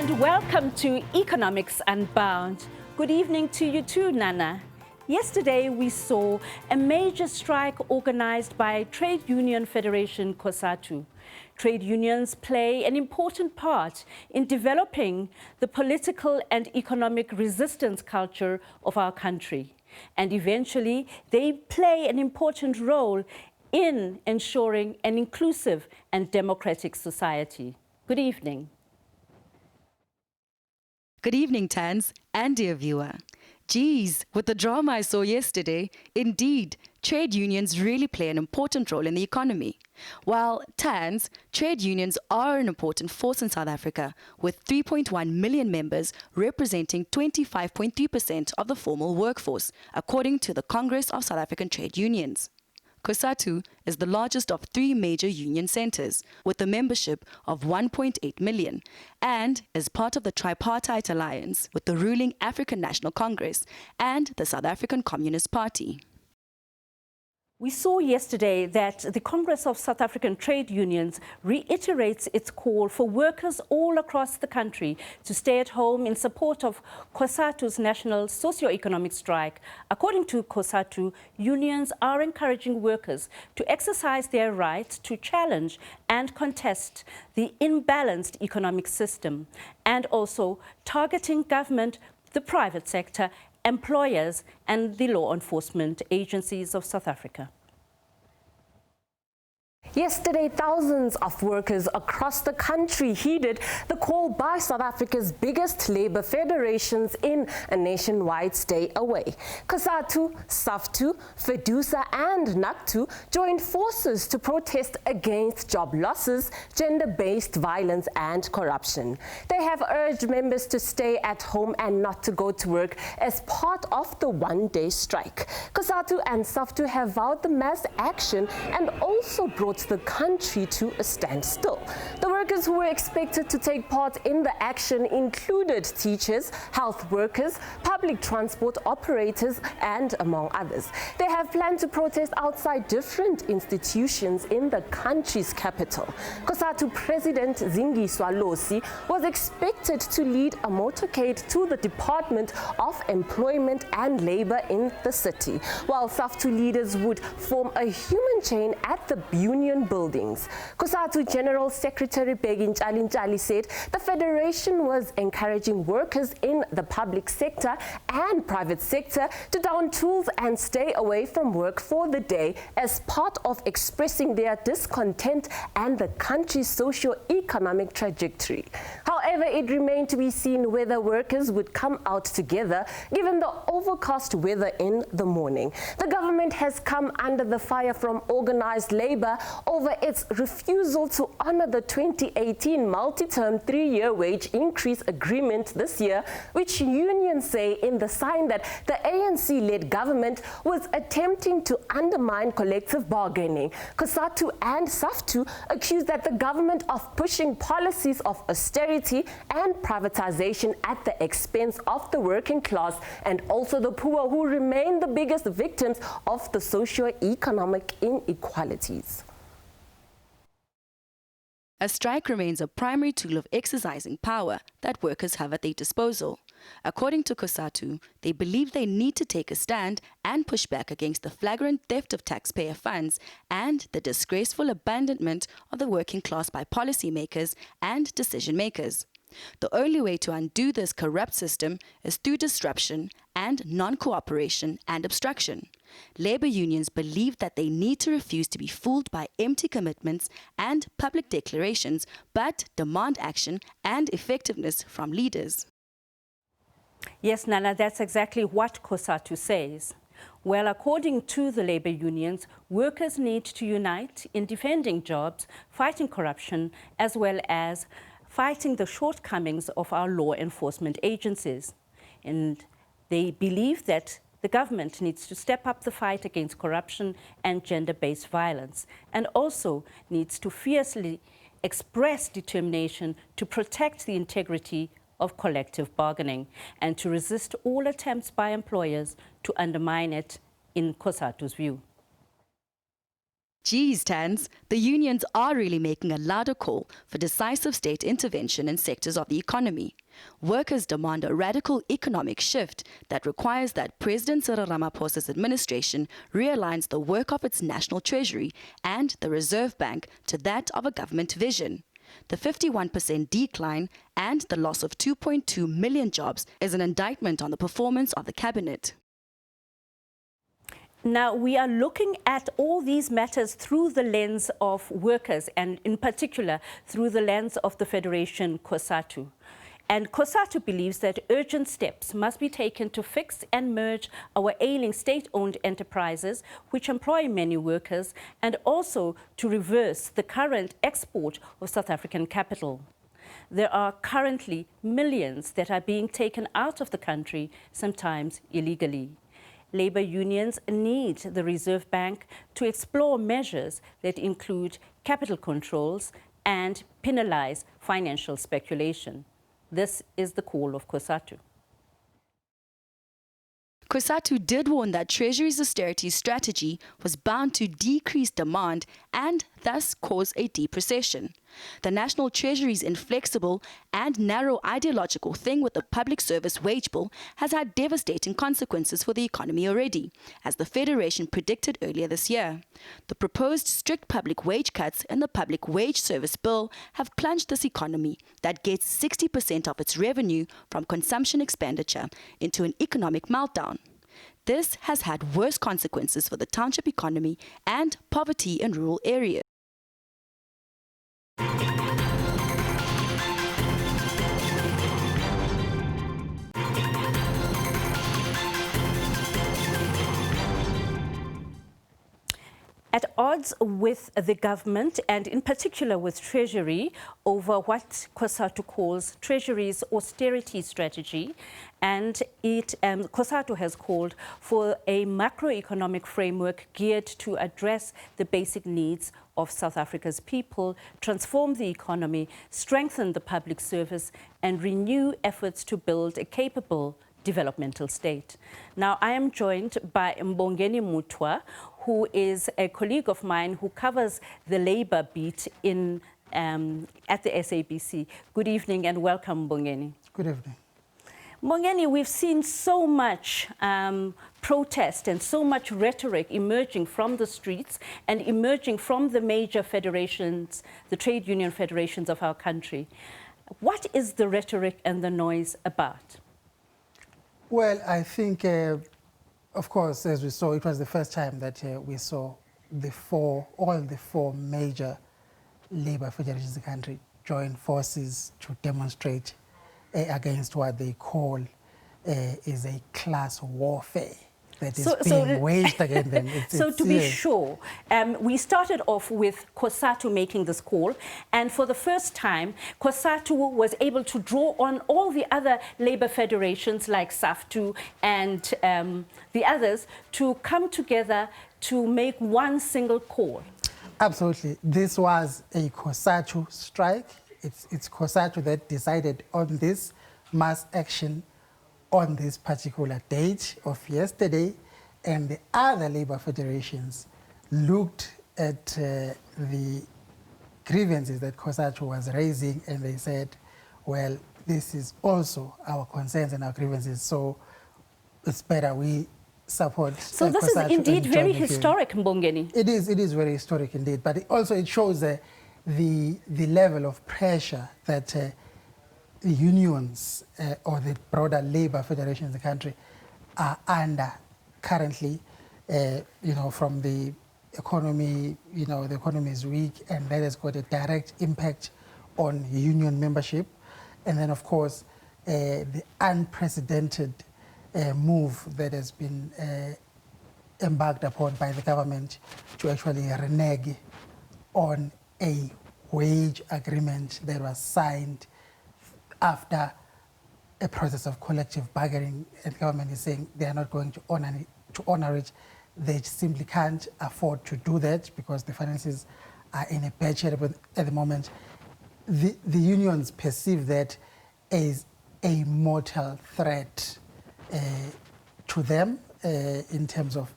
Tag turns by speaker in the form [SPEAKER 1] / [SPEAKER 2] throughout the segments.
[SPEAKER 1] And welcome to Economics Unbound. Good evening to you too, Nana. Yesterday, we saw a major strike organized by Trade Union Federation Cosatu. Trade unions play an important part in developing the political and economic resistance culture of our country. And eventually, they play an important role in ensuring an inclusive and democratic society. Good evening.
[SPEAKER 2] Good evening, Tans and dear viewer. Geez, with the drama I saw yesterday, indeed, trade unions really play an important role in the economy. While Tans, trade unions are an important force in South Africa, with 3.1 million members representing 25.3% of the formal workforce, according to the Congress of South African Trade Unions. Cosatu is the largest of three major union centers, with a membership of 1.8 million, and is part of the tripartite alliance with the ruling African National Congress and the South African Communist Party.
[SPEAKER 1] We saw yesterday that the Congress of South African Trade Unions reiterates its call for workers all across the country to stay at home in support of Cosatu's national socio-economic strike. According to Cosatu, unions are encouraging workers to exercise their right to challenge and contest the imbalanced economic system, and also targeting government, the private sector, employers and the law enforcement agencies of South Africa.
[SPEAKER 3] Yesterday, thousands of workers across the country heeded the call by South Africa's biggest labour federations in a nationwide stay away. Cosatu, SAFTU, FEDUSA and NACTU joined forces to protest against job losses, gender-based violence and corruption. They have urged members to stay at home and not to go to work as part of the one-day strike. Cosatu and SAFTU have vowed the mass action and also brought the country to a standstill. The workers who were expected to take part in the action included teachers, health workers, public transport operators, and among others. They have planned to protest outside different institutions in the country's capital. Cosatu President Zingiswa Losi was expected to lead a motorcade to the Department of Employment and Labour in the city, while SAFTU leaders would form a human chain at the Union buildings. Cosatu General Secretary Begin Chalinchali said the federation was encouraging workers in the public sector and private sector to down tools and stay away from work for the day as part of expressing their discontent and the country's socio-economic trajectory. However, it remained to be seen whether workers would come out together given the overcast weather in the morning. The government has come under the fire from organized labor over its refusal to honor the 2018 multi-term 3-year wage increase agreement this year, which unions say in the sign that the ANC-led government was attempting to undermine collective bargaining. Cosatu and SAFTU accused that the government of pushing policies of austerity and privatization at the expense of the working class and also the poor, who remain the biggest victims of the socio-economic inequalities.
[SPEAKER 2] A strike remains a primary tool of exercising power that workers have at their disposal. According to Cosatu, they believe they need to take a stand and push back against the flagrant theft of taxpayer funds and the disgraceful abandonment of the working class by policymakers and decision makers. The only way to undo this corrupt system is through disruption and non-cooperation and obstruction. Labour unions believe that they need to refuse to be fooled by empty commitments and public declarations, but demand action and effectiveness from leaders.
[SPEAKER 1] Yes, Nana, that's exactly what Cosatu says. Well, according to the labour unions, workers need to unite in defending jobs, fighting corruption, as well as fighting the shortcomings of our law enforcement agencies. And they believe that the government needs to step up the fight against corruption and gender-based violence, and also needs to fiercely express determination to protect the integrity of collective bargaining and to resist all attempts by employers to undermine it, in Cosatu's view.
[SPEAKER 2] Geez, Tans, the unions are really making a louder call for decisive state intervention in sectors of the economy. Workers demand a radical economic shift that requires that President Cyril Ramaphosa's administration realigns the work of its national treasury and the Reserve Bank to that of a government vision. The 51% decline and the loss of 2.2 million jobs is an indictment on the performance of the cabinet.
[SPEAKER 1] Now, we are looking at all these matters through the lens of workers, and in particular through the lens of the Federation Cosatu. And Cosatu believes that urgent steps must be taken to fix and merge our ailing state-owned enterprises, which employ many workers, and also to reverse the current export of South African capital. There are currently millions that are being taken out of the country, sometimes illegally. Labour unions need the Reserve Bank to explore measures that include capital controls and penalise financial speculation. This is the call of Cosatu.
[SPEAKER 2] Cosatu did warn that Treasury's austerity strategy was bound to decrease demand and thus cause a deep recession. The National Treasury's inflexible and narrow ideological thing with the public service wage bill has had devastating consequences for the economy already, as the Federation predicted earlier this year. The proposed strict public wage cuts in the Public Wage Service Bill have plunged this economy that gets 60% of its revenue from consumption expenditure into an economic meltdown. This has had worse consequences for the township economy and poverty in rural areas.
[SPEAKER 1] At odds with the government and in particular with Treasury over what Cosatu calls Treasury's austerity strategy, and Cosatu has called for a macroeconomic framework geared to address the basic needs of South Africa's people, transform the economy, strengthen the public service, and renew efforts to build a capable developmental state. Now, I am joined by Mbongeni Mutwa, who is a colleague of mine who covers the labor beat at the SABC. Good evening and welcome, Mbongeni.
[SPEAKER 4] Good evening.
[SPEAKER 1] Mbongeni, we've seen so much protest and so much rhetoric emerging from the streets and emerging from the major federations, the trade union federations of our country. What is the rhetoric and the noise about?
[SPEAKER 4] Well, I think, of course, as we saw, it was the first time that we saw all the four major labor federations in the country join forces to demonstrate against what they call is a class warfare that is being waged against them.
[SPEAKER 1] So to be sure, we started off with Cosatu making this call, and for the first time, Cosatu was able to draw on all the other labor federations like SAFTU and the others to come together to make one single call.
[SPEAKER 4] Absolutely. This was a Cosatu strike. It's Cosatu that decided on this mass action on this particular date of yesterday, and the other labor federations looked at the grievances that Cosatu was raising, and they said, well, this is also our concerns and our grievances, so it's better we support.
[SPEAKER 1] So this is indeed very historic, Mbongeni.
[SPEAKER 4] It is very historic indeed, but it shows the level of pressure that the unions or the broader labor federations in the country are under currently, from the economy, the economy is weak, and that has got a direct impact on union membership. And then, of course, the unprecedented move that has been embarked upon by the government to actually renege on a wage agreement that was signed after a process of collective bargaining, and the government is saying they are not going to honor it. They simply can't afford to do that because the finances are in a bad shape at the moment. The unions perceive that as a mortal threat to them in terms of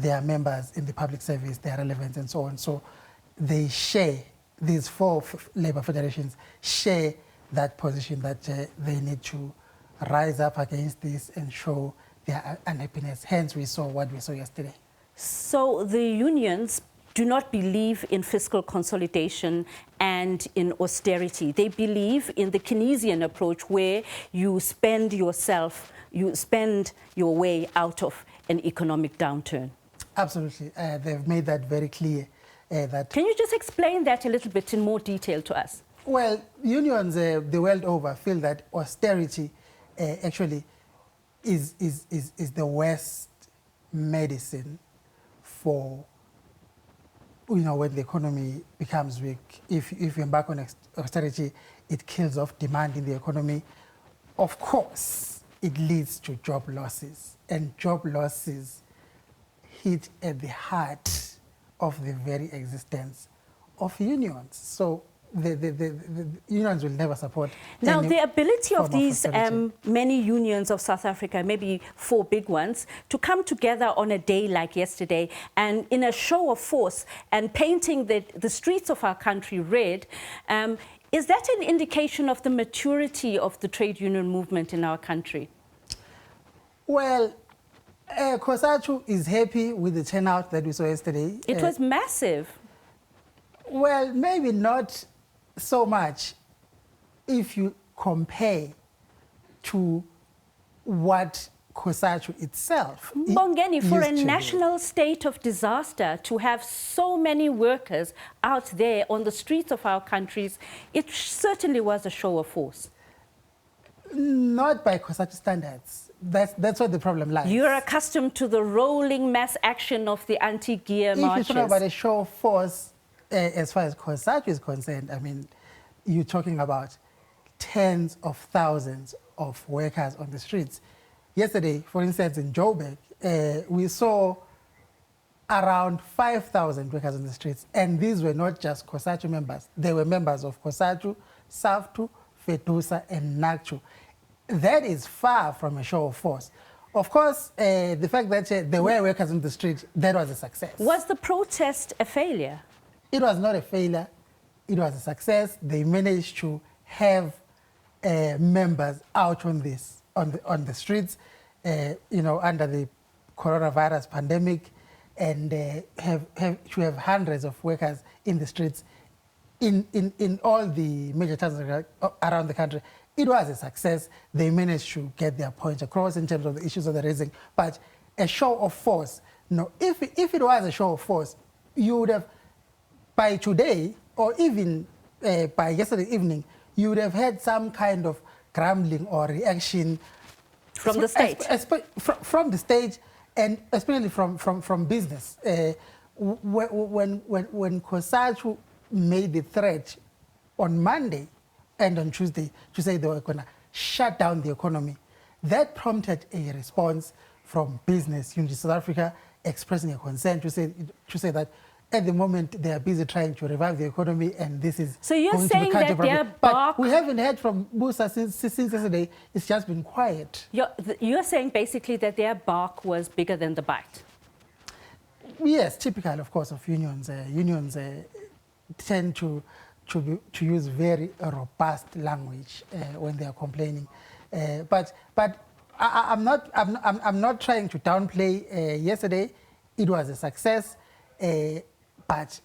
[SPEAKER 4] their members in the public service, their relevance and so on. So they share, these four labor federations share that position that they need to rise up against this and show their unhappiness. Hence, we saw what we saw yesterday.
[SPEAKER 1] So the unions do not believe in fiscal consolidation and in austerity. They believe in the Keynesian approach where you spend yourself, you spend your way out of an economic downturn.
[SPEAKER 4] Absolutely. They've made that very clear.
[SPEAKER 1] Can you just explain that a little bit in more detail to us?
[SPEAKER 4] Well, unions the world over feel that austerity actually is the worst medicine for, when the economy becomes weak. If you embark on austerity, it kills off demand in the economy. Of course, it leads to job losses, and job losses hit at the heart of the very existence of unions. So the unions will never support.
[SPEAKER 1] Now, the ability of these
[SPEAKER 4] austerity.
[SPEAKER 1] many unions of South Africa, maybe 4 big ones, to come together on a day like yesterday and in a show of force and painting the streets of our country red, is that an indication of the maturity of the trade union movement in our country?
[SPEAKER 4] Well, Cosatu is happy with the turnout that we saw yesterday.
[SPEAKER 1] It was massive.
[SPEAKER 4] Well, maybe not so much if you compare to what Cosatu itself
[SPEAKER 1] Bongeni, for a
[SPEAKER 4] used to
[SPEAKER 1] national state of disaster, to have so many workers out there on the streets of our countries, it certainly was a show of force.
[SPEAKER 4] Not by Cosatu standards. That's what the problem lies.
[SPEAKER 1] You're accustomed to the rolling mass action of the anti-gear marches.
[SPEAKER 4] If you talk about a show of force, as far as Cosatu is concerned, I mean, you're talking about tens of thousands of workers on the streets. Yesterday, for instance, in Joburg, we saw around 5,000 workers on the streets. And these were not just Cosatu members. They were members of Cosatu, SAFTU, FEDUSA, and NACTU. That is far from a show of force. Of course, the fact that there were workers on the street, that was a success.
[SPEAKER 1] Was the protest a failure?
[SPEAKER 4] It was not a failure. It was a success. They managed to have members out on the streets, under the coronavirus pandemic, and to have hundreds of workers in the streets in all the major towns around the country. It was a success. They managed to get their point across in terms of the issues that they're raising. But a show of force, no. If it was a show of force, you would have, by today, or even by yesterday evening, you would have had some kind of grumbling or reaction
[SPEAKER 1] From the state?
[SPEAKER 4] From the state, and especially from business. When Cosatu made the threat on Monday and on Tuesday to say they were going to shut down the economy, that prompted a response from business. Unity South Africa expressing a concern to say that at the moment they are busy trying to revive the economy, and this is
[SPEAKER 1] so you're
[SPEAKER 4] going
[SPEAKER 1] saying
[SPEAKER 4] to be
[SPEAKER 1] that their bark...
[SPEAKER 4] But we haven't heard from Busa since yesterday. It's just been quiet.
[SPEAKER 1] You're saying basically that their bark was bigger than the bite?
[SPEAKER 4] Yes, typical, of course, of unions. Unions tend to use very robust language when they are complaining. But I'm not trying to downplay yesterday. It was a success. But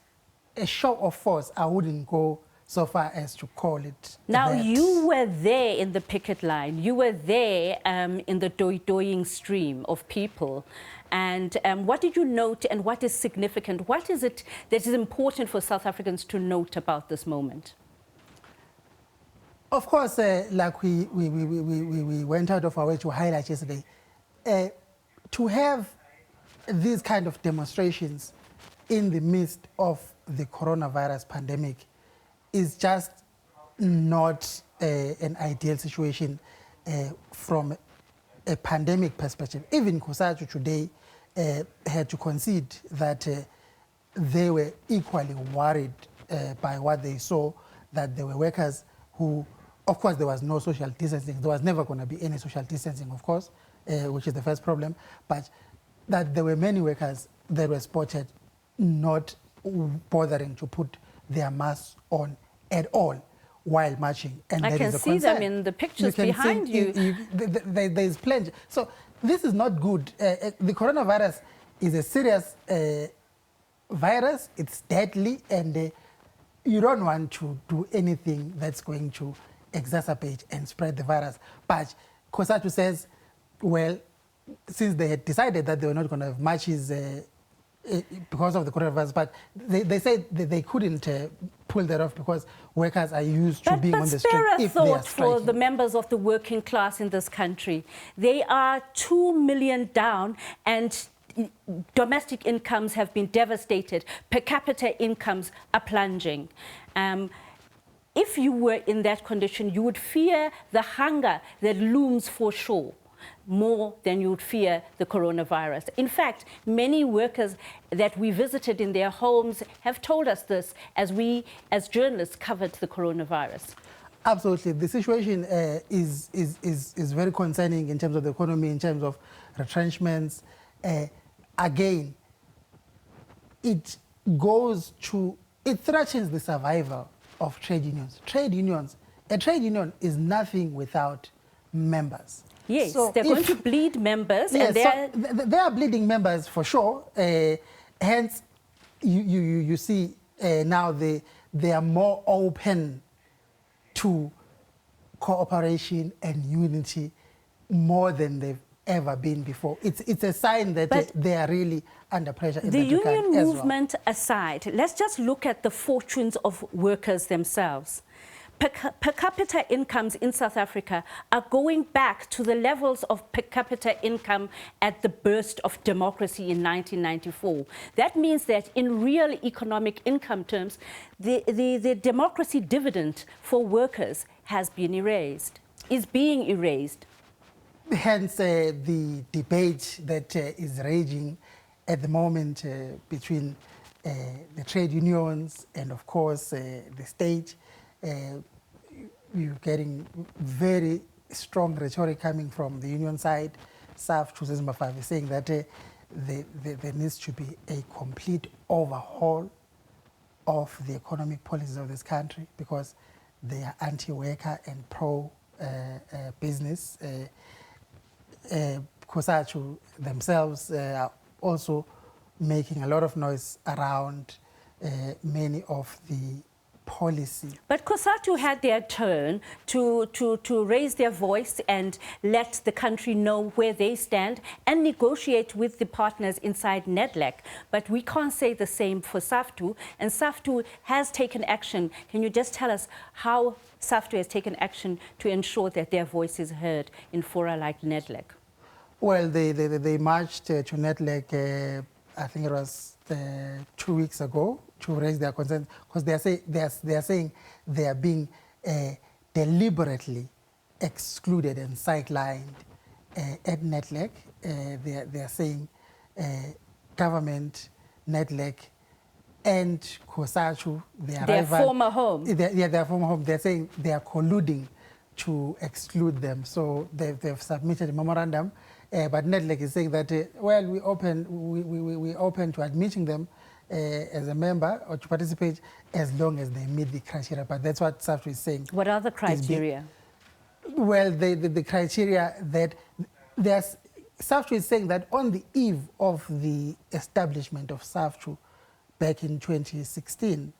[SPEAKER 4] a show of force, I wouldn't go so far as to call it.
[SPEAKER 1] Now,
[SPEAKER 4] that.
[SPEAKER 1] you were there in the picket line. You were there in the doing stream of people. And what did you note, and what is significant? What is it that is important for South Africans to note about this moment?
[SPEAKER 4] Of course, like we went out of our way to highlight yesterday, to have these kind of demonstrations in the midst of the coronavirus pandemic is just not an ideal situation from a pandemic perspective. Even Cosatu today had to concede that they were equally worried by what they saw, that there were workers who, of course, there was no social distancing. There was never going to be any social distancing, of course, which is the first problem, but that there were many workers that were spotted not bothering to put their masks on at all while marching. And
[SPEAKER 1] I
[SPEAKER 4] that
[SPEAKER 1] can
[SPEAKER 4] is a
[SPEAKER 1] see
[SPEAKER 4] concern.
[SPEAKER 1] them in the pictures
[SPEAKER 4] can
[SPEAKER 1] behind
[SPEAKER 4] see,
[SPEAKER 1] you.
[SPEAKER 4] There's plenty. So this is not good. The coronavirus is a serious virus. It's deadly, and you don't want to do anything that's going to exacerbate and spread the virus. But Cosatu says, well, since they had decided that they were not going to have marches because of the coronavirus, but they said that they couldn't pull that off because workers are used to being on the street
[SPEAKER 1] But
[SPEAKER 4] if they are
[SPEAKER 1] thought for
[SPEAKER 4] striking.
[SPEAKER 1] the members of the working class in this country. They are 2 million down, and domestic incomes have been devastated. Per capita incomes are plunging. If you were in that condition, you would fear the hunger that looms for shore more than you would fear the coronavirus. In fact, many workers that we visited in their homes have told us this as we, as journalists, covered the coronavirus.
[SPEAKER 4] Absolutely. The situation is very concerning in terms of the economy, in terms of retrenchments. Again, it threatens the survival of trade unions. A trade union is nothing without members.
[SPEAKER 1] Yes,
[SPEAKER 4] so
[SPEAKER 1] they're going to bleed members.
[SPEAKER 4] Yes,
[SPEAKER 1] and
[SPEAKER 4] so they are bleeding members for sure. Hence, you see now they are more open to cooperation and unity more than they've ever been before. It's a sign that they are really under pressure in
[SPEAKER 1] the
[SPEAKER 4] that regard
[SPEAKER 1] union
[SPEAKER 4] as
[SPEAKER 1] movement aside, let's just look at the fortunes of workers themselves. Per capita incomes in South Africa are going back to the levels of per capita income at the burst of democracy in 1994. That means that in real economic income terms, the democracy dividend for workers has been erased, is being erased.
[SPEAKER 4] Hence, the debate that is raging at the moment between the trade unions and, of course, the state. You're getting very strong rhetoric coming from the union side. SAF Chuzezimba 5 is saying that there needs to be a complete overhaul of the economic policies of this country because they are anti-worker and pro-business. Cosatu themselves are also making a lot of noise around many of the policy.
[SPEAKER 1] But Cosatu had their turn to raise their voice and let the country know where they stand and negotiate with the partners inside Nedlac. But we can't say the same for SAFTU, and SAFTU has taken action. Can you just tell us how SAFTU has taken action to ensure that their voice is heard in fora like Nedlac?
[SPEAKER 4] Well, they marched to Nedlac, I think it was 2 weeks ago, to raise their concerns because they are saying they are being deliberately excluded and sidelined at Nedlac. They are saying government, Nedlac, and Cosatu, their
[SPEAKER 1] former home.
[SPEAKER 4] Their former home. They're saying they are colluding to exclude them. So they've submitted a memorandum. But Nedlac is saying that, well, we open to admitting them as a member or to participate as long as they meet the criteria. But that's what SAFTU is saying.
[SPEAKER 1] What are the criteria?
[SPEAKER 4] Well, the criteria that SAFTU is saying that on the eve of the establishment of SAFTU back in 2016,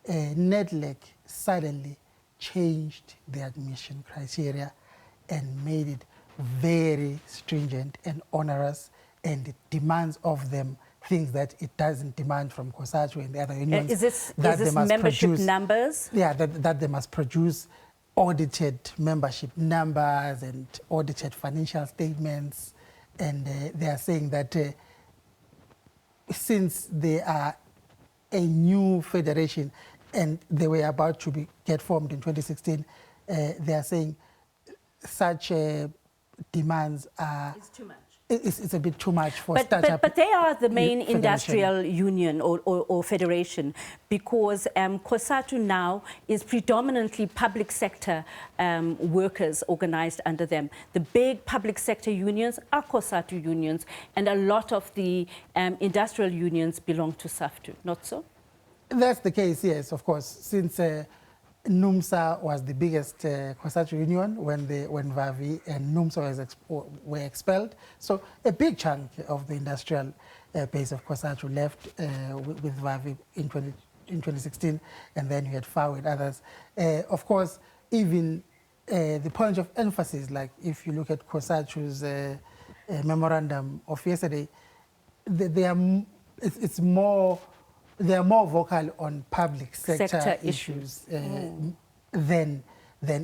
[SPEAKER 4] Nedlac suddenly changed the admission criteria and made it very stringent and onerous, and it demands of them things that it doesn't demand from Cosatu and the other unions.
[SPEAKER 1] Is this membership numbers?
[SPEAKER 4] Yeah, that they must produce audited membership numbers and audited financial statements. And they are saying that since they are a new federation and they were about to get formed in 2016, they are saying such demands are...
[SPEAKER 1] It's too much.
[SPEAKER 4] it's a bit too much for startup.
[SPEAKER 1] But they are the main
[SPEAKER 4] federation.
[SPEAKER 1] industrial union or federation, because Cosatu now is predominantly public sector workers organized under them. The big public sector unions are Cosatu unions, and a lot of the industrial unions belong to SAFTU, not so?
[SPEAKER 4] That's the case, yes, of course, since NUMSA was the biggest Cosatu union when VAVI and NUMSA were expelled. So a big chunk of the industrial base of Cosatu left with VAVI in 2016, and then you had FAO and others. Of course, even the point of emphasis, like if you look at Cosatu's memorandum of yesterday, they are more vocal on public sector issues than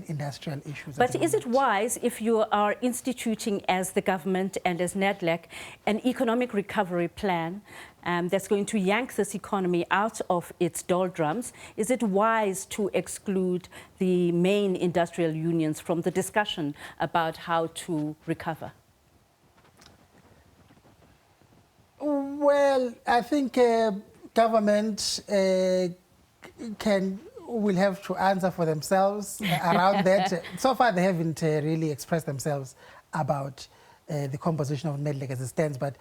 [SPEAKER 4] industrial issues.
[SPEAKER 1] But is it wise, if you are instituting as the government and as Nedlac an economic recovery plan that's going to yank this economy out of its doldrums, is it wise to exclude the main industrial unions from the discussion about how to recover?
[SPEAKER 4] Well, I think government will have to answer for themselves around that. So far, they haven't really expressed themselves about the composition of Nedlac as it stands, but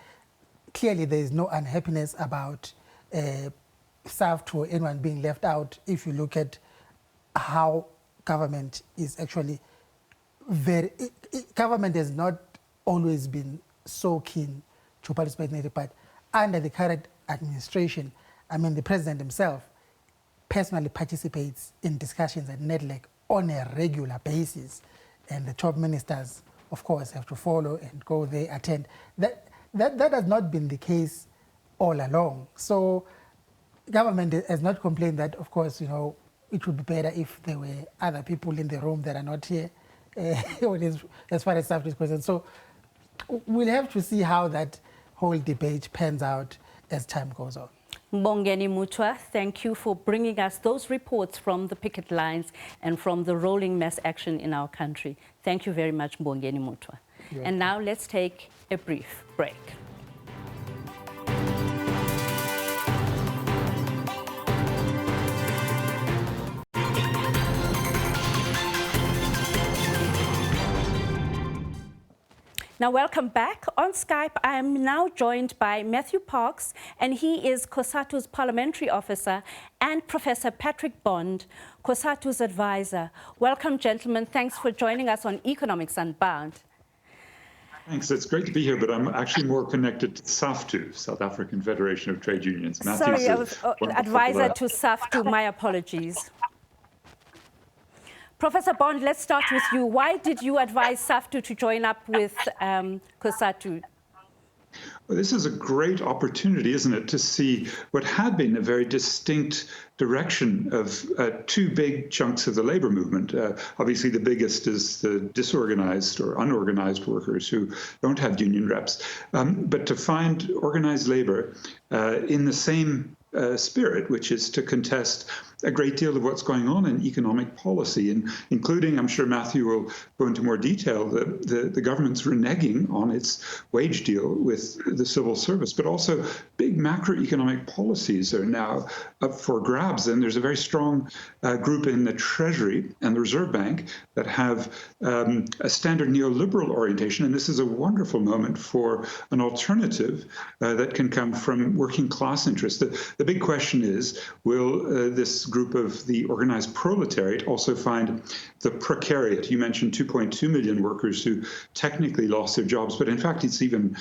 [SPEAKER 4] clearly there is no unhappiness about SAFTU or anyone being left out if you look at how government is actually government has not always been so keen to participate in it, but under the current administration, I mean, the president himself personally participates in discussions at Nedlac on a regular basis, and the top ministers, of course, have to follow and go there, attend. That has not been the case all along. So government has not complained that, of course, you know, it would be better if there were other people in the room that are not here, as far as SAFTU is concerned. So we'll have to see how that whole debate pans out as time goes on.
[SPEAKER 1] Mbongeni Mutwa, thank you for bringing us those reports from the picket lines and from the rolling mass action in our country. Thank you very much, Mbongeni Mutwa. And now let's take a brief break. Now, welcome back. On Skype, I am now joined by Matthew Parks, and he is Cosatu's parliamentary officer, and Professor Patrick Bond, Cosatu's advisor. Welcome, gentlemen. Thanks for joining us on Economics Unbound.
[SPEAKER 5] Thanks. It's great to be here, but I'm actually more connected to SAFTU, South African Federation of Trade Unions.
[SPEAKER 1] Sorry, I was advisor to SAFTU. My apologies. Professor Bond, let's start with you. Why did you advise SAFTU to join up with Cosatu?
[SPEAKER 5] Well, this is a great opportunity, isn't it, to see what had been a very distinct direction of two big chunks of the labor movement. Obviously, the biggest is the disorganized or unorganized workers who don't have union reps. But to find organized labor in the same spirit, which is to contest a great deal of what's going on in economic policy, and including, I'm sure Matthew will go into more detail, the government's reneging on its wage deal with the civil service, but also big macroeconomic policies are now up for grabs. And there's a very strong group in the Treasury and the Reserve Bank that have a standard neoliberal orientation. And this is a wonderful moment for an alternative that can come from working class interests. The big question is, will this group of the organized proletariat also find the precariat? You mentioned 2.2 million workers who technically lost their jobs, but in fact it's even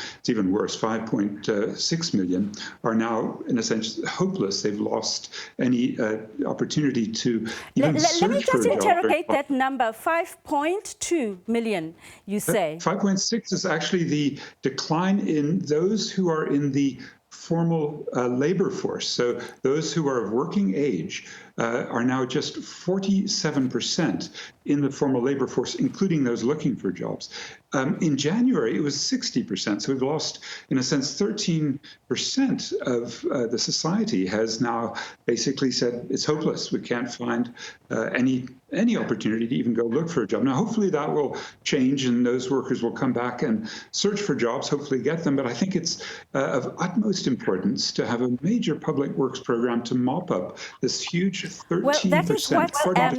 [SPEAKER 5] worse. 5.6 million are now, in a sense, hopeless. They've lost any opportunity to even search for a job.
[SPEAKER 1] Let me just interrogate that number. 5.2 million, you say?
[SPEAKER 5] 5.6 is actually the decline in those who are in the formal labor force. So those who are of working age are now just 47% in the formal labor force, including those looking for jobs. In January, it was 60%. So we've lost, in a sense, 13% of the society has now basically said it's hopeless. We can't find any opportunity to even go look for a job. Now, hopefully that will change and those workers will come back and search for jobs, hopefully get them. But I think it's of utmost importance to have a major public works program to mop up this huge 13%.
[SPEAKER 1] Well, that is what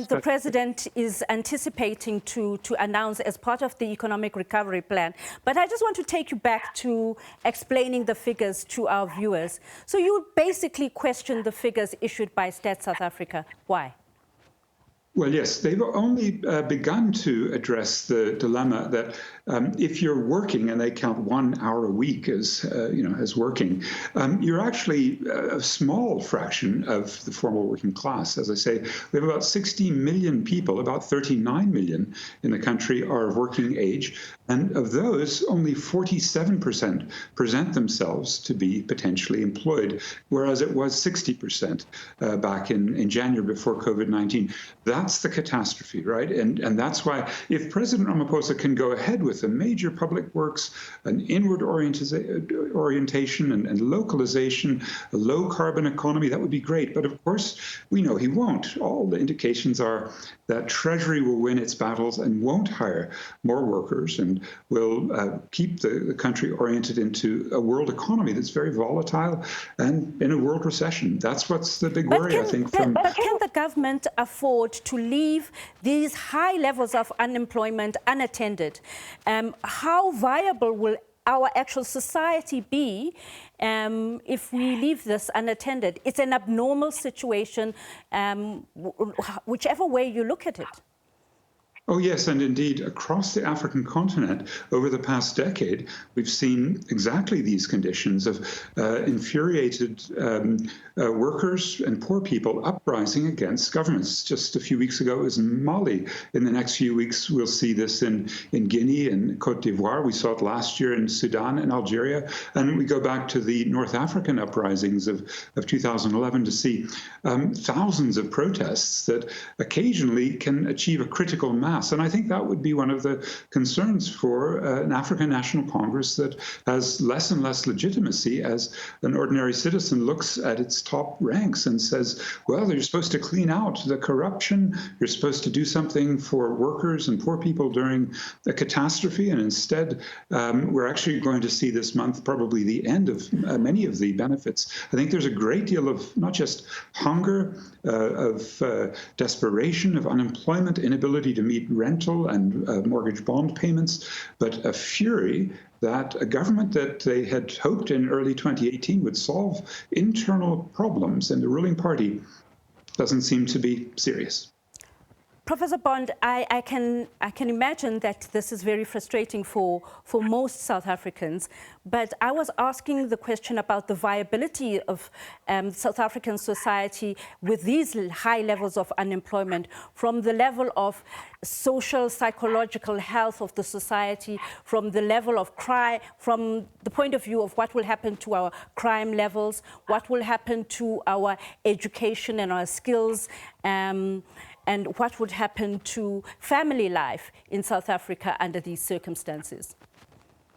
[SPEAKER 1] the president is anticipating to announce as part of the economic recovery plan. But I just want to take you back to explaining the figures to our viewers. So you basically question the figures issued by Stats South Africa. Why?
[SPEAKER 5] Well, yes, they've only begun to address the dilemma that if you're working and they count 1 hour a week as as working, you're actually a small fraction of the formal working class. As I say, we have about 60 million people, about 39 million in the country are of working age, and of those, only 47% present themselves to be potentially employed, whereas it was 60% back in January before COVID-19. That's the catastrophe, right? And that's why if President Ramaphosa can go ahead with a major public works, an inward orientation and localization, a low carbon economy, that would be great. But of course, we know he won't. All the indications are that Treasury will win its battles and won't hire more workers and will keep the country oriented into a world economy that's very volatile and in a world recession. That's what's the big worry, I think.
[SPEAKER 1] But can the government afford to leave these high levels of unemployment unattended? How viable will our actual society be if we leave this unattended? It's an abnormal situation, whichever way you look at it.
[SPEAKER 5] Oh, yes, and indeed, across the African continent, over the past decade, we've seen exactly these conditions of infuriated workers and poor people uprising against governments. Just a few weeks ago, it was in Mali. In the next few weeks, we'll see this in Guinea and Cote d'Ivoire. We saw it last year in Sudan and Algeria. And we go back to the North African uprisings of 2011 to see thousands of protests that occasionally can achieve a critical mass. And I think that would be one of the concerns for an African National Congress that has less and less legitimacy as an ordinary citizen looks at its top ranks and says, well, you're supposed to clean out the corruption, you're supposed to do something for workers and poor people during a catastrophe, and instead we're actually going to see this month probably the end of many of the benefits. I think there's a great deal of not just hunger, of desperation, of unemployment, inability to meet rental and mortgage bond payments, but a fury that a government that they had hoped in early 2018 would solve internal problems in the ruling party doesn't seem to be serious.
[SPEAKER 1] Professor Bond, I can imagine that this is very frustrating for most South Africans, but I was asking the question about the viability of South African society with these high levels of unemployment, from the level of social, psychological health of the society, from the level of crime, from the point of view of what will happen to our crime levels, what will happen to our education and our skills, and what would happen to family life in South Africa under these circumstances?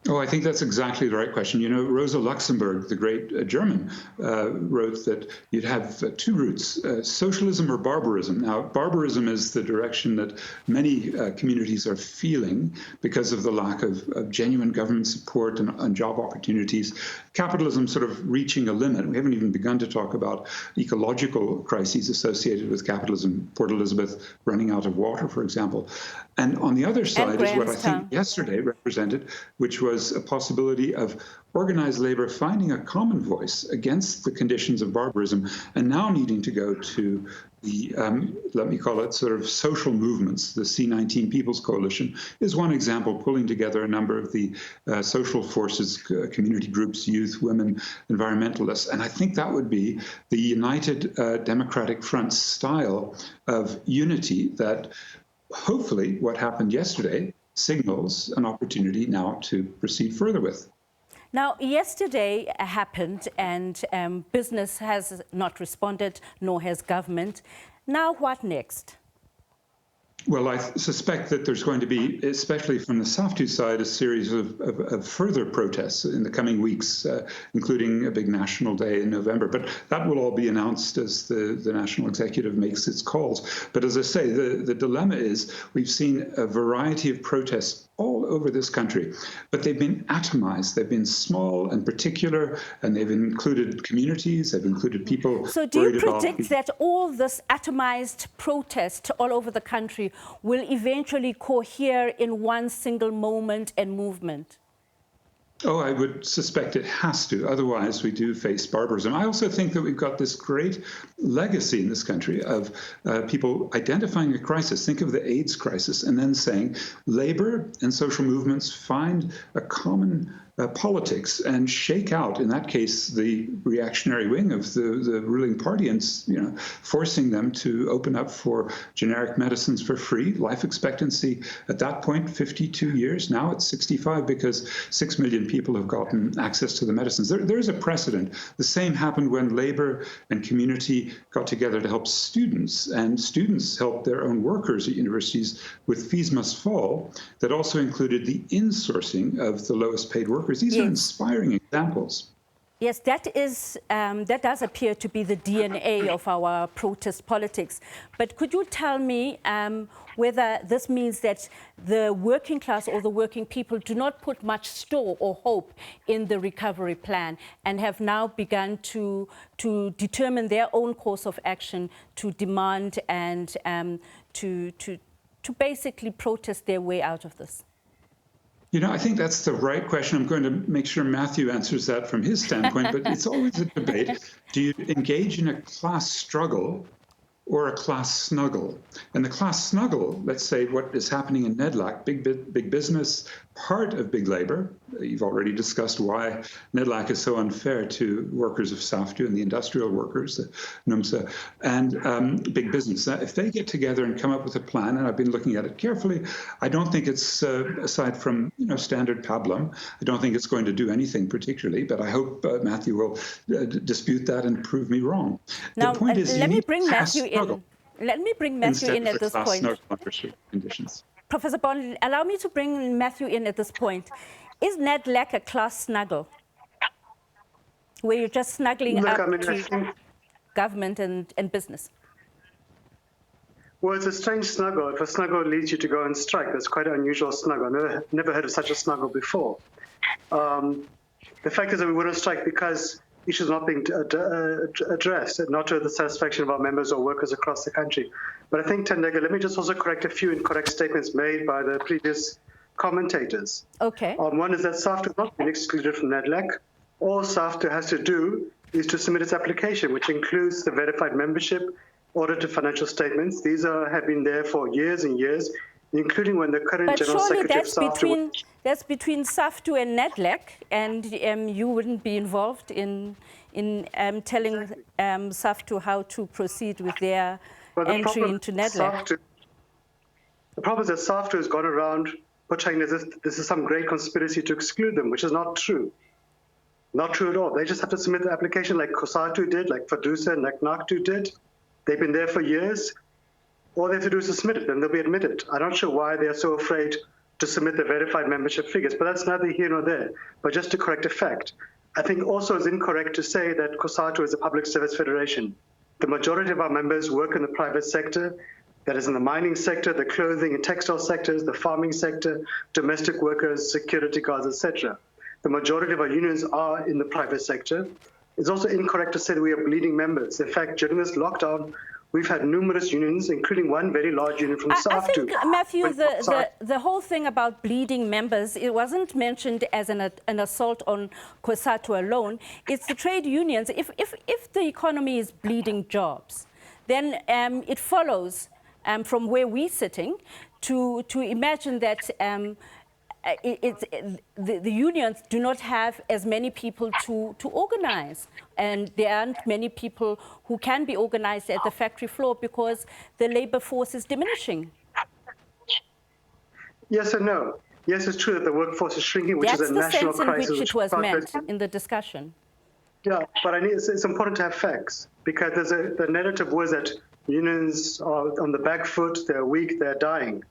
[SPEAKER 5] Oh, I think that's exactly the right question. You know, Rosa Luxemburg, the great German, wrote that you'd have two routes, socialism or barbarism. Now, barbarism is the direction that many communities are feeling because of the lack of genuine government support and job opportunities. Capitalism sort of reaching a limit. We haven't even begun to talk about ecological crises associated with capitalism. Port Elizabeth running out of water, for example. And on the other side is what I think yesterday represented, which was a possibility of organized labor finding a common voice against the conditions of barbarism and now needing to go to the, let me call it, sort of social movements. The C19 People's Coalition is one example, pulling together a number of the social forces, community groups, youth, women, environmentalists. And I think that would be the United Democratic Front style of unity that hopefully what happened yesterday signals an opportunity now to proceed further with.
[SPEAKER 1] Now, yesterday happened and business has not responded, nor has government. Now what next?
[SPEAKER 5] Well, I suspect that there's going to be, especially from the Cosatu side, a series of further protests in the coming weeks, including a big national day in November. But that will all be announced as the national executive makes its calls. But as I say, the dilemma is we've seen a variety of protests all over this country, but they've been atomized. They've been small and particular, and they've included communities, they've included people.
[SPEAKER 1] So do you predict that all this atomized protest all over the country will eventually cohere in one single moment and movement?
[SPEAKER 5] Oh, I would suspect it has to. Otherwise, we do face barbarism. I also think that we've got this great legacy in this country of people identifying a crisis. Think of the AIDS crisis and then saying labor and social movements find a common politics and shake out, in that case, the reactionary wing of the ruling party, and forcing them to open up for generic medicines for free. Life expectancy at that point, 52 years. Now it's 65 because 6 million people have gotten access to the medicines. There's a precedent. The same happened when labor and community got together to help students, and students helped their own workers at universities with Fees Must Fall. That also included the insourcing of the lowest paid workers. These are inspiring examples.
[SPEAKER 1] Yes, that does appear to be the DNA of our protest politics. But could you tell me whether this means that the working class or the working people do not put much store or hope in the recovery plan and have now begun to determine their own course of action, to demand and to basically protest their way out of this?
[SPEAKER 5] I think that's the right question. I'm going to make sure Matthew answers that from his standpoint, but it's always a debate. Do you engage in a class struggle or a class snuggle? And the class snuggle, let's say what is happening in Nedlac, big business, part of big labor. You've already discussed why Nedlac is so unfair to workers of Cosatu and the industrial workers, the NUMSA, and big business. If they get together and come up with a plan, and I've been looking at it carefully, I don't think it's, aside from standard pablum, I don't think it's going to do anything particularly, but I hope Matthew will dispute that and prove me wrong.
[SPEAKER 1] Now,
[SPEAKER 5] the point is,
[SPEAKER 1] let me bring Matthew in. Let me bring Matthew in at this point.
[SPEAKER 5] Conditions.
[SPEAKER 1] Professor Bond, allow me to bring Matthew in at this point. Is Nedlac a class snuggle, where you're just snuggling up to government and business?
[SPEAKER 6] Well, it's a strange snuggle. If a snuggle leads you to go and strike, that's quite an unusual snuggle. I've never heard of such a snuggle before. The fact is that we want to strike because issues not being addressed, not to the satisfaction of our members or workers across the country. But I think, Tandega, let me just also correct a few incorrect statements made by the previous commentators.
[SPEAKER 1] Okay.
[SPEAKER 6] One is that SAFTU has not been excluded from Nedlac. All SAFTU has to do is to submit its application, which includes the verified membership, audited financial statements. These have been there for years and years, including when the current General Secretary of SAFTU...
[SPEAKER 1] That's between SAFTU and Nedlac, and you wouldn't be involved in telling SAFTU how to proceed with their entry into Nedlac.
[SPEAKER 6] The problem is that SAFTU has gone around portraying this is some great conspiracy to exclude them, which is not true. Not true at all. They just have to submit the application like Cosatu did, like Fadusa and like Naktu did. They've been there for years. All they have to do is to submit it, and they'll be admitted. I'm not sure why they're so afraid to submit the verified membership figures, but that's neither here nor there. But just to correct a fact, I think also it's incorrect to say that Cosatu is a public service federation. The majority of our members work in the private sector, that is in the mining sector, the clothing and textile sectors, the farming sector, domestic workers, security guards, etc. The majority of our unions are in the private sector. It's also incorrect to say that we are bleeding members. In fact, during this lockdown, we've had numerous unions, including one very large union from SAFTU.
[SPEAKER 1] I think, Matthew, the whole thing about bleeding members, it wasn't mentioned as an assault on Cosatu alone. It's the trade unions. If the economy is bleeding jobs, then it follows from where we're sitting to imagine that the unions do not have as many people to organize, and there aren't many people who can be organized at the factory floor because the labor force is diminishing.
[SPEAKER 6] Yes and no. Yes, it's true that the workforce is shrinking, which is a national crisis.
[SPEAKER 1] That's the sense in which it was meant in the discussion.
[SPEAKER 6] Yeah, but it's important to have facts, because the narrative was that Unions are on the back foot, they're weak, they're dying.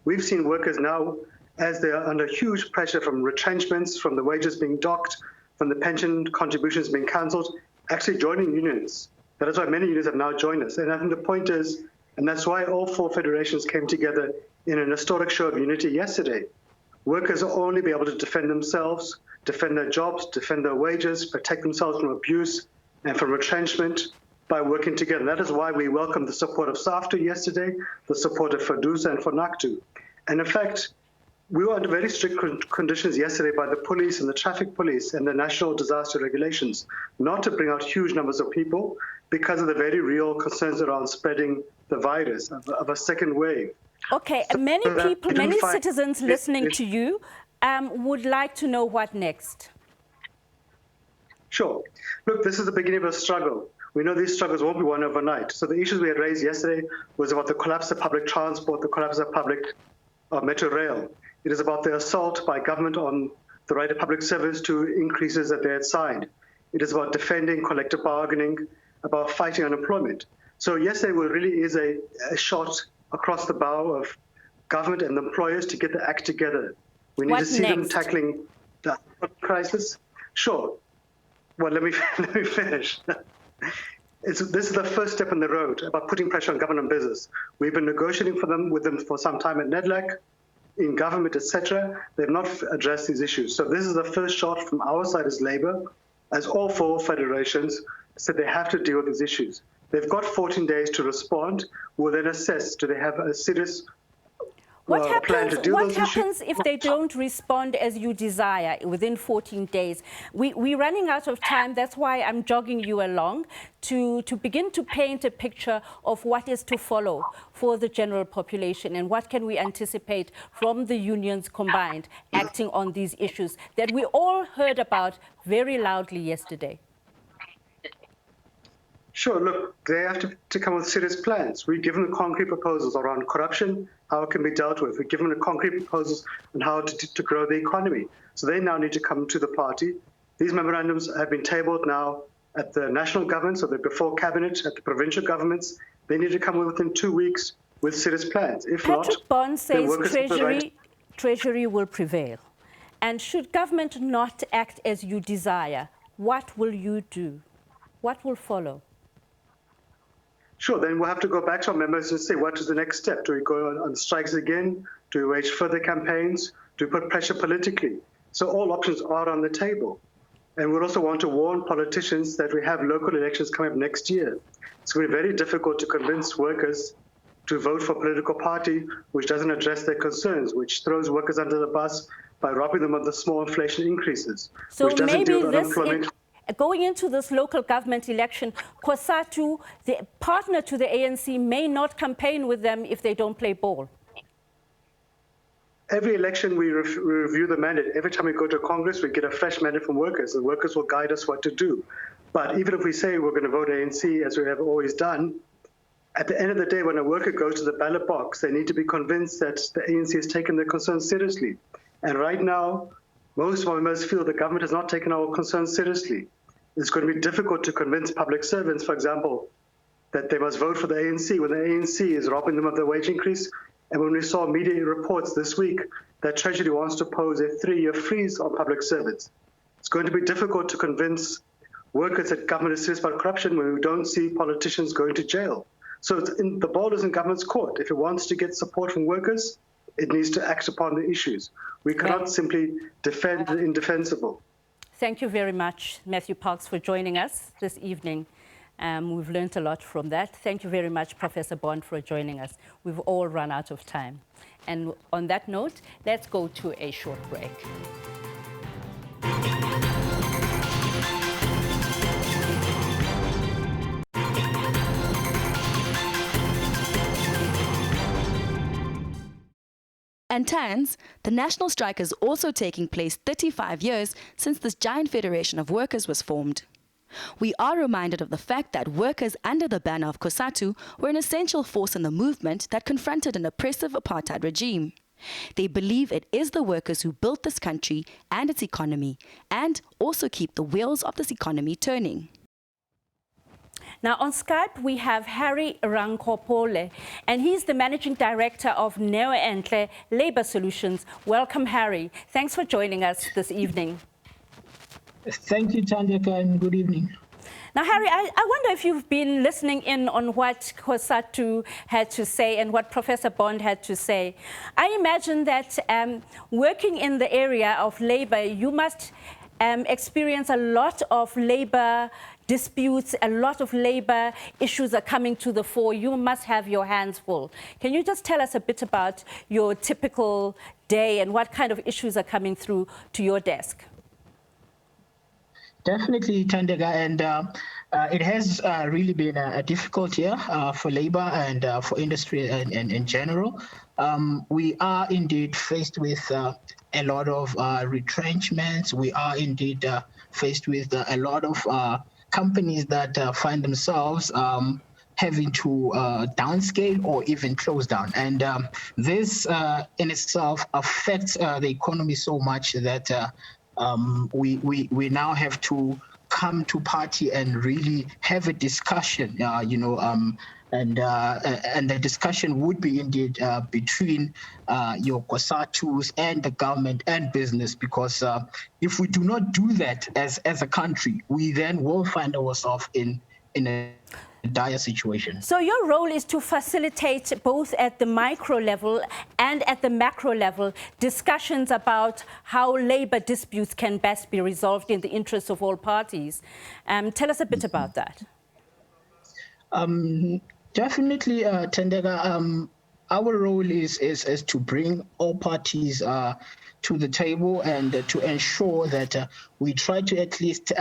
[SPEAKER 6] We've seen workers now, as they are under huge pressure from retrenchments, from the wages being docked, from the pension contributions being cancelled, actually joining unions. That is why many unions have now joined us. And I think the point is, and that's why all four federations came together in an historic show of unity yesterday. Workers will only be able to defend themselves, defend their jobs, defend their wages, protect themselves from abuse and from retrenchment by working together. That is why we welcome the support of SAFTU yesterday, the support of FADUSA and FONACTU. And in fact, we were under very strict conditions yesterday by the police and the traffic police and the national disaster regulations, not to bring out huge numbers of people because of the very real concerns around spreading the virus of a second wave.
[SPEAKER 1] Okay,
[SPEAKER 6] So
[SPEAKER 1] many people, many citizens listening to you would like to know what next.
[SPEAKER 6] Sure. Look, this is the beginning of a struggle. We know these struggles won't be won overnight. So the issues we had raised yesterday was about the collapse of public transport, the collapse of metro rail. It is about the assault by government on the right of public service to increases that they had signed. It is about defending collective bargaining, about fighting unemployment. So yesterday really is a shot across the bow of government and employers to get the act together. We need to see them tackling the crisis. Sure. Well, let me finish. This is the first step on the road about putting pressure on government and business. We've been negotiating with them for some time at Nedlac, in government, etc. They've not addressed these issues. So this is the first shot from our side as Labour, as all four federations said they have to deal with these issues. They've got 14 days to respond. We'll then assess, do they have a serious plan to deal with those issues?
[SPEAKER 1] What happens if they don't respond as you desire within 14 days? We're running out of time. That's why I'm jogging you along to begin to paint a picture of what is to follow for the general population and what can we anticipate from the unions combined acting on these issues that we all heard about very loudly yesterday.
[SPEAKER 6] Sure, look, they have to come with serious plans. We've given them concrete proposals around corruption, how it can be dealt with. We've given them concrete proposals on how to grow the economy. So they now need to come to the party. These memorandums have been tabled now at the national government, so they're before cabinet, at the provincial governments. They need to come within 2 weeks with serious plans. If
[SPEAKER 1] Patrick
[SPEAKER 6] not,
[SPEAKER 1] Bond says Treasury will prevail. And should government not act as you desire, what will you do? What will follow?
[SPEAKER 6] Sure, then we'll have to go back to our members and say, what is the next step? Do we go on strikes again? Do we wage further campaigns? Do we put pressure politically? So all options are on the table. And we also want to warn politicians that we have local elections coming up next year. It's going to be very difficult to convince workers to vote for a political party which doesn't address their concerns, which throws workers under the bus by robbing them of the small inflation increases,
[SPEAKER 1] so
[SPEAKER 6] which doesn't deal with unemployment.
[SPEAKER 1] Going into this local government election, Cosatu, the partner to the ANC, may not campaign with them if they don't play ball.
[SPEAKER 6] Every election, we review the mandate. Every time we go to Congress, we get a fresh mandate from workers. The workers will guide us what to do. But even if we say we're going to vote ANC, as we have always done, at the end of the day, when a worker goes to the ballot box, they need to be convinced that the ANC has taken their concerns seriously. And right now, most of our members feel the government has not taken our concerns seriously. It's going to be difficult to convince public servants, for example, that they must vote for the ANC when the ANC is robbing them of their wage increase. And when we saw media reports this week that Treasury wants to pose a 3-year freeze on public servants, it's going to be difficult to convince workers that government is serious about corruption when we don't see politicians going to jail. So the ball is in government's court. If it wants to get support from workers, it needs to act upon the issues. We cannot simply defend the indefensible.
[SPEAKER 1] Thank you very much, Matthew Parks, for joining us this evening. We've learned a lot from that. Thank you very much, Professor Bond, for joining us. We've all run out of time. And on that note, let's go to a short break.
[SPEAKER 2] And TANS, the national strike is also taking place 35 years since this giant federation of workers was formed. We are reminded of the fact that workers under the banner of Cosatu were an essential force in the movement that confronted an oppressive apartheid regime. They believe it is the workers who built this country and its economy, and also keep the wheels of this economy turning.
[SPEAKER 1] Now, on Skype, we have Harry Rankopole, and he's the Managing Director of Neo Entle Labour Solutions. Welcome, Harry. Thanks for joining us this evening.
[SPEAKER 7] Thank you, Tandeka, and good evening.
[SPEAKER 1] Now, Harry, I wonder if you've been listening in on what Cosatu had to say and what Professor Bond had to say. I imagine that working in the area of labour, you must experience a lot of labour disputes, a lot of labour issues are coming to the fore. You must have your hands full. Can you just tell us a bit about your typical day and what kind of issues are coming through to your desk?
[SPEAKER 7] Definitely, Tandega, and it has really been a difficult year for labor and for industry in general. We are indeed faced with a lot of retrenchments. We are indeed faced with a lot of companies that find themselves having to downscale or even close down. And this in itself affects the economy so much that we now have to come to party and really have a discussion, and the discussion would be indeed between your Cosatus and the government and business, because if we do not do that as a country, we then will find ourselves in a dire situation.
[SPEAKER 1] So your role is to facilitate both at the micro level and at the macro level discussions about how labour disputes can best be resolved in the interests of all parties. Tell us a bit about that.
[SPEAKER 7] Definitely, Tandega. Our role is to bring all parties to the table and to ensure that we try to at least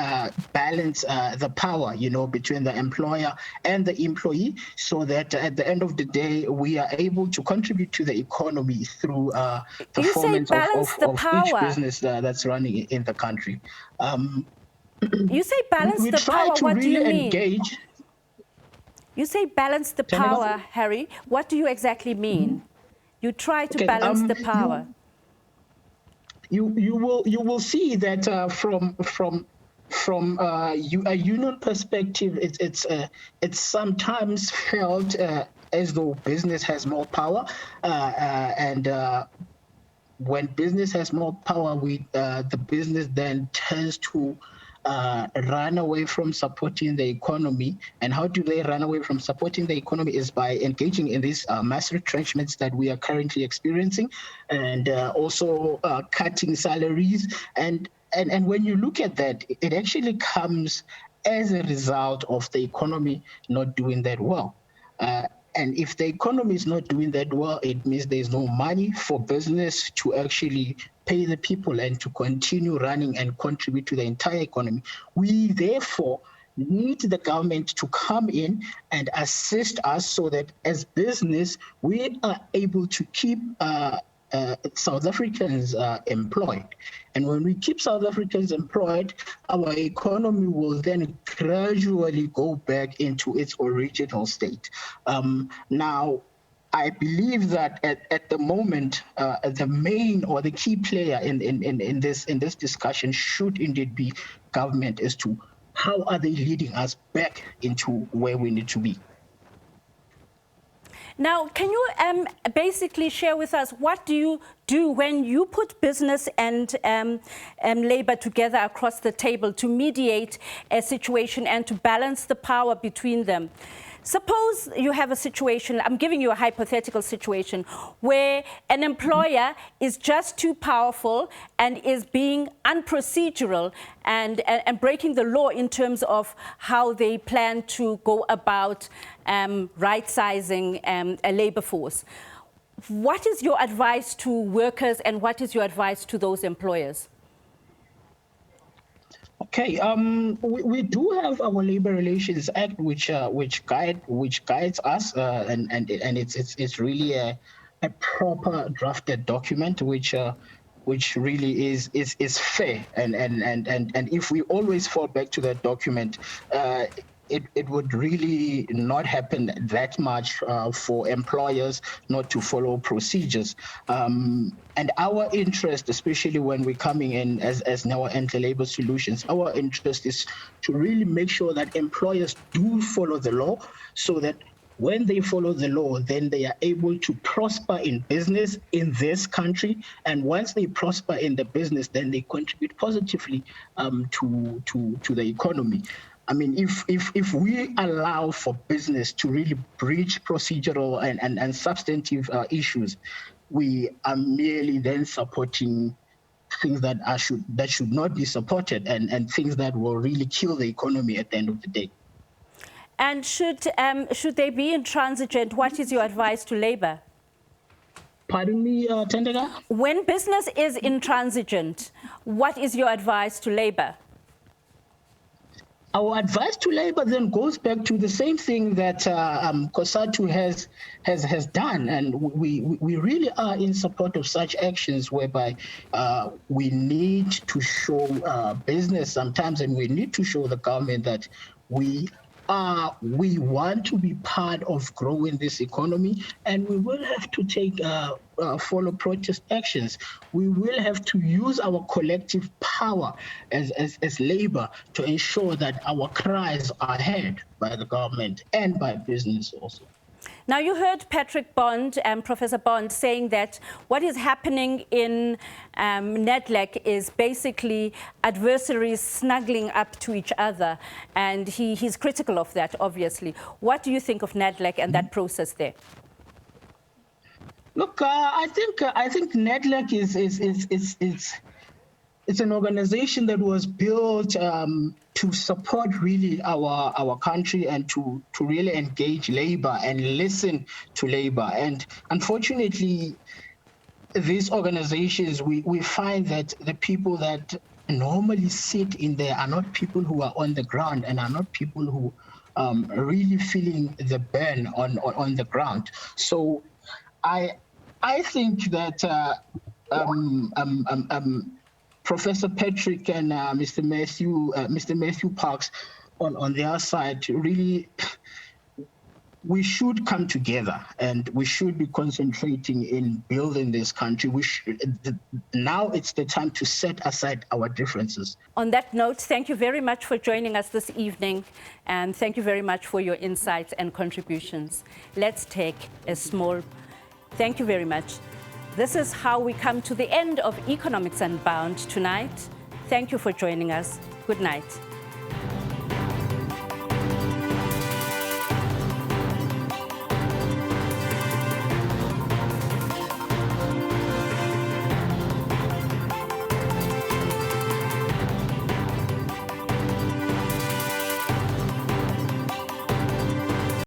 [SPEAKER 7] balance the power, between the employer and the employee, so that at the end of the day, we are able to contribute to the economy through performance of each business that's running in the country.
[SPEAKER 1] You say balance the power, what do you mean?
[SPEAKER 7] Engage.
[SPEAKER 1] You say balance the power, Harry. What do you exactly mean? You try to balance the power.
[SPEAKER 7] You will see that from a union perspective, it's sometimes felt as though business has more power, and when business has more power, the business then tends to run away from supporting the economy. And how do they run away from supporting the economy? Is by engaging in these mass retrenchments that we are currently experiencing, and also cutting salaries. And when you look at that, it actually comes as a result of the economy not doing that well. And if the economy is not doing that well, it means there's no money for business to actually pay the people and to continue running and contribute to the entire economy. We therefore need the government to come in and assist us so that as business, we are able to keep South Africans employed. And when we keep South Africans employed, our economy will then gradually go back into its original state. Now, I believe that at the moment, the main or the key player in this discussion should indeed be government, as to how are they leading us back into where we need to be.
[SPEAKER 1] Now, can you basically share with us what do you do when you put business and labour together across the table to mediate a situation and to balance the power between them? Suppose you have a situation, I'm giving you a hypothetical situation, where an employer is just too powerful and is being unprocedural and breaking the law in terms of how they plan to go about right-sizing a labour force. What is your advice to workers and what is your advice to those employers?
[SPEAKER 7] Okay, we do have our Labor Relations Act, which guides us, and it's really a proper drafted document, which really is fair, and if we always fall back to that document, it would really not happen that much for employers not to follow procedures. And our interest, especially when we're coming in as now enter labor solutions, our interest is to really make sure that employers do follow the law, so that when they follow the law, then they are able to prosper in business in this country. And once they prosper in the business, then they contribute positively to the economy. I mean, if we allow for business to really breach procedural and substantive issues, we are merely then supporting things that should not be supported, and things that will really kill the economy at the end of the day.
[SPEAKER 1] And should they be intransigent? What is your advice to labor?
[SPEAKER 7] Pardon me, Tendega?
[SPEAKER 1] When business is intransigent, what is your advice to labor?
[SPEAKER 7] Our advice to labor then goes back to the same thing that Cosatu has done, and we really are in support of such actions whereby we need to show business sometimes, and we need to show the government that we want to be part of growing this economy, and we will have to take follow protest actions. We will have to use our collective power as labor to ensure that our cries are heard by the government and by business also.
[SPEAKER 1] Now, you heard Patrick Bond and Professor Bond saying that what is happening in Nedlac is basically adversaries snuggling up to each other, and he's critical of that, obviously. What do you think of Nedlac and that process there?
[SPEAKER 7] Look, I think Nedlac it's an organization that was built to support really our country and to really engage labor and listen to labor. And unfortunately, these organizations, we find that the people that normally sit in there are not people who are on the ground and are not people who really feeling the burn on the ground. So I think that Professor Patrick and Mr. Matthew Parks on their side, really, we should come together and we should be concentrating in building this country. Now it's the time to set aside our differences.
[SPEAKER 1] On that note, thank you very much for joining us this evening, and thank you very much for your insights and contributions. Let's take a small... Thank you very much. This is how we come to the end of Economics Unbound tonight. Thank you for joining us. Good night.